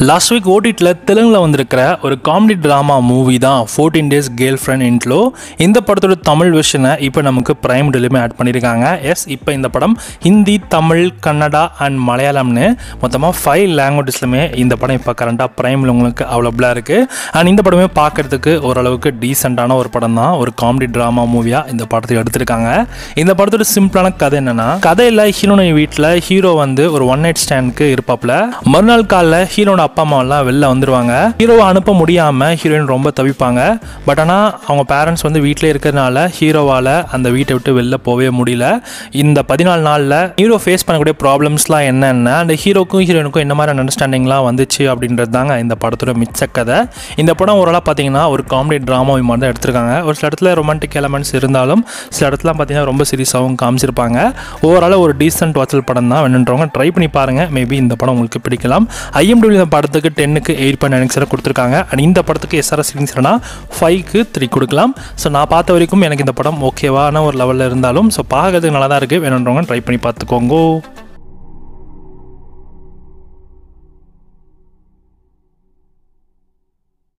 Last week ஓடிடியில் தெலுங்கில் வந்திருக்கிற ஒரு காமெடி ட்ராமா மூவி தான் 14 Days கேர்ள் ஃப்ரெண்ட் இன்ட்லோ. இந்த படத்தோட தமிழ் வெர்ஷனை இப்போ நமக்கு பிரைம் டெலியுமே ஆட் பண்ணியிருக்காங்க. எஸ், இப்போ இந்த படம் ஹிந்தி, தமிழ், கன்னடா அண்ட் மலையாளம்னு மொத்தமாக 5 லாங்குவேஜஸ்லுமே இந்த படம் இப்போ கரண்டாக பிரைமில் உங்களுக்கு அவைலபிளாக இருக்குது. அண்ட் இந்த படமே பார்க்குறதுக்கு ஓரளவுக்கு டீசெண்டான ஒரு படம் தான். ஒரு காமெடி ட்ராமா மூவியாக இந்த படத்தை எடுத்திருக்காங்க. இந்த படத்தோட சிம்பிளான கதை என்னென்னா, கதையில் ஹீரோனை வீட்டில் ஹீரோ வந்து ஒரு ஒன் நைட் ஸ்டாண்டுக்கு இருப்பாப்புல. மறுநாள் காலைல ஹீரோட அப்பா அம்மாவெல்லாம் வெளில வந்துடுவாங்க. ஹீரோவை அனுப்ப முடியாமல் ஹீரோயின் ரொம்ப தவிப்பாங்க. பட் ஆனால் அவங்க பேரண்ட்ஸ் வந்து வீட்டிலே இருக்கிறதுனால ஹீரோவால் அந்த வீட்டை விட்டு வெளில போகவே முடியல. இந்த 14 நாளில் ஹீரோ ஃபேஸ் பண்ணக்கூடிய ப்ராப்ளம்ஸ்லாம் என்னென்ன, அந்த ஹீரோக்கும் ஹீரோயினுக்கும் என்ன மாதிரி அண்டர்ஸ்டாண்டிங்லாம் வந்துச்சு அப்படின்றது தாங்க இந்த படத்தோட மிச்ச கதை. இந்த படம் ஓரளவு பார்த்தீங்கன்னா ஒரு காமெடி ட்ராமா மாதிரி தான் எடுத்திருக்காங்க. ஒரு சில இடத்துல ரொமான்டிக் எலமெண்ட்ஸ் இருந்தாலும் சில இடத்துல பார்த்தீங்கன்னா ரொம்ப சீரியஸாகவும் காமிச்சிருப்பாங்க. ஓவரால் ஒரு டீசென்ட் வாட்சல் படம் தான். வேணுன்றவங்க ட்ரை பண்ணி பாருங்கள். மேபி இந்த படம் உங்களுக்கு பிடிக்கலாம். IMDb இந்த படத்துக்கு 10க்கு 8.9 கொடுத்துருக்காங்க. அண்ட் இந்த படத்துக்கு SRS ரேட்டிங்ஸ்னா 5க்கு 3 கொடுக்கலாம். ஸோ நான் பார்த்த வரைக்கும் எனக்கு இந்த படம் ஓகேவான ஒரு லெவலில் இருந்தாலும் ஸோ பார்க்கறதுக்கு நல்லா தான் இருக்குது. வேணுன்றவங்க ட்ரை பண்ணி பார்த்துக்கோங்க.